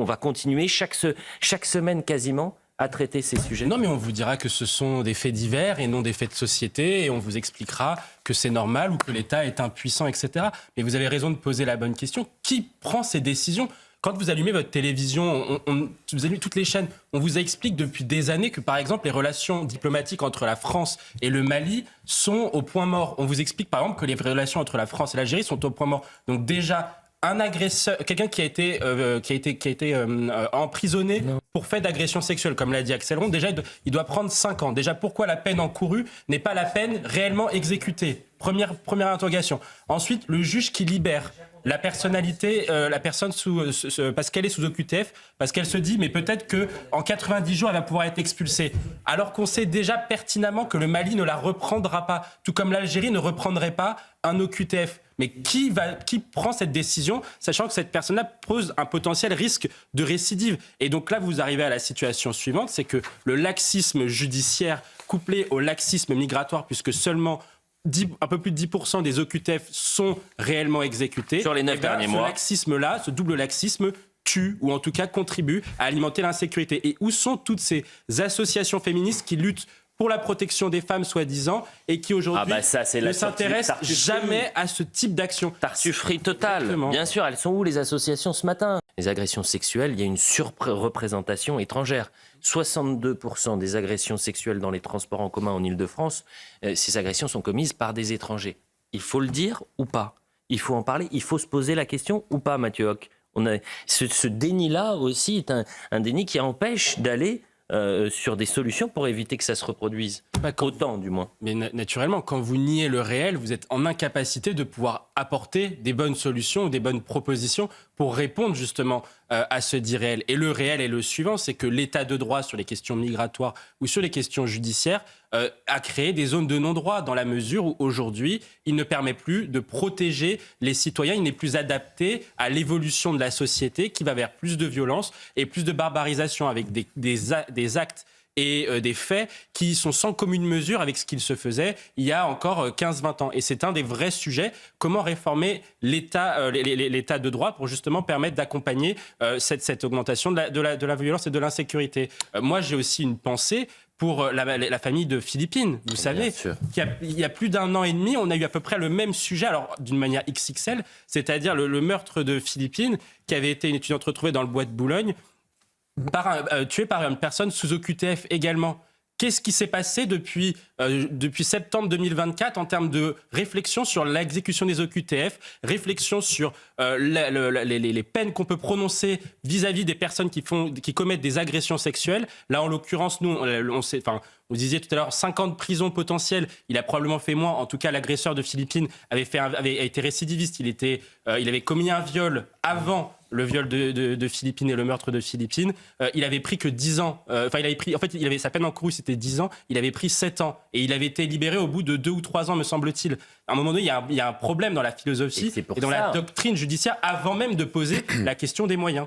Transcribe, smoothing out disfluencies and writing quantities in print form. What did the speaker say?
on va continuer chaque semaine quasiment à traiter ces sujets? Non, mais on vous dira que ce sont des faits divers et non des faits de société, et on vous expliquera que c'est normal ou que l'État est impuissant, etc. Mais vous avez raison de poser la bonne question. Qui prend ces décisions? Quand vous allumez votre télévision, vous allumez toutes les chaînes, on vous explique depuis des années que, par exemple, les relations diplomatiques entre la France et le Mali sont au point mort. On vous explique, par exemple, que les relations entre la France et l'Algérie sont au point mort. Donc déjà, un agresseur, quelqu'un qui a été emprisonné pour fait d'agression sexuelle, comme l'a dit Axel Ronde, déjà, il doit prendre 5 ans. Déjà, pourquoi la peine encourue n'est pas la peine réellement exécutée? Première interrogation. Ensuite, le juge qui libère la personnalité, la personne parce qu'elle est sous OQTF, parce qu'elle se dit, mais peut-être qu'en 90 jours, elle va pouvoir être expulsée. Alors qu'on sait déjà pertinemment que le Mali ne la reprendra pas, tout comme l'Algérie ne reprendrait pas un OQTF. Mais qui prend cette décision, sachant que cette personne-là pose un potentiel risque de récidive? Et donc là, vous arrivez à la situation suivante, c'est que le laxisme judiciaire couplé au laxisme migratoire, puisque seulement un peu plus de 10% des OQTF sont réellement exécutés. Sur les 9 derniers mois. Ce laxisme-là, ce double laxisme, tue, ou en tout cas contribue à alimenter l'insécurité. Et où sont toutes ces associations féministes qui luttent pour la protection des femmes, soi-disant, et qui aujourd'hui ne s'intéressent jamais à ce type d'action? Tartufferie totale. Exactement. Bien sûr, elles sont où les associations ce matin? Les agressions sexuelles, il y a une surreprésentation étrangère. 62% des agressions sexuelles dans les transports en commun en Ile-de-France, ces agressions sont commises par des étrangers. Il faut le dire ou pas? Il faut en parler? Il faut se poser la question ou pas, Mathieu Hoc? Ce déni-là aussi est un déni qui empêche d'aller sur des solutions pour éviter que ça se reproduise. Autant, du moins. Mais naturellement, quand vous niez le réel, vous êtes en incapacité de pouvoir apporter des bonnes solutions ou des bonnes propositions pour répondre justement à ce dit réel. Et le réel est le suivant, c'est que l'état de droit sur les questions migratoires ou sur les questions judiciaires a créé des zones de non-droit dans la mesure où aujourd'hui, il ne permet plus de protéger les citoyens, il n'est plus adapté à l'évolution de la société qui va vers plus de violence et plus de barbarisation avec des actes et des faits qui sont sans commune mesure avec ce qu'il se faisait il y a encore 15-20 ans. Et c'est un des vrais sujets, comment réformer l'état de droit pour justement permettre d'accompagner cette augmentation de la violence et de l'insécurité. Moi, j'ai aussi une pensée pour la famille de Philippine. Vous savez, il y a plus d'1 an et demi, on a eu à peu près le même sujet, alors d'une manière XXL, c'est-à-dire le meurtre de Philippine, qui avait été une étudiante retrouvée dans le bois de Boulogne, tuée par une personne sous OQTF également. Qu'est-ce qui s'est passé depuis septembre 2024 en termes de réflexion sur l'exécution des OQTF, réflexion sur les peines qu'on peut prononcer vis-à-vis des personnes qui commettent des agressions sexuelles? Là, en l'occurrence, nous, vous disiez tout à l'heure 5 ans de prison potentielle. Il a probablement fait moins. En tout cas, l'agresseur de Philippine avait été récidiviste. Il avait commis un viol avant le viol de Philippine et le meurtre de Philippine. Il avait pris que 10 ans. Sa peine encourue, c'était 10 ans. Il avait pris 7 ans. Et il avait été libéré au bout de 2 ou 3 ans, me semble-t-il. À un moment donné, il y a un problème dans la philosophie et dans la doctrine judiciaire avant même de poser la question des moyens.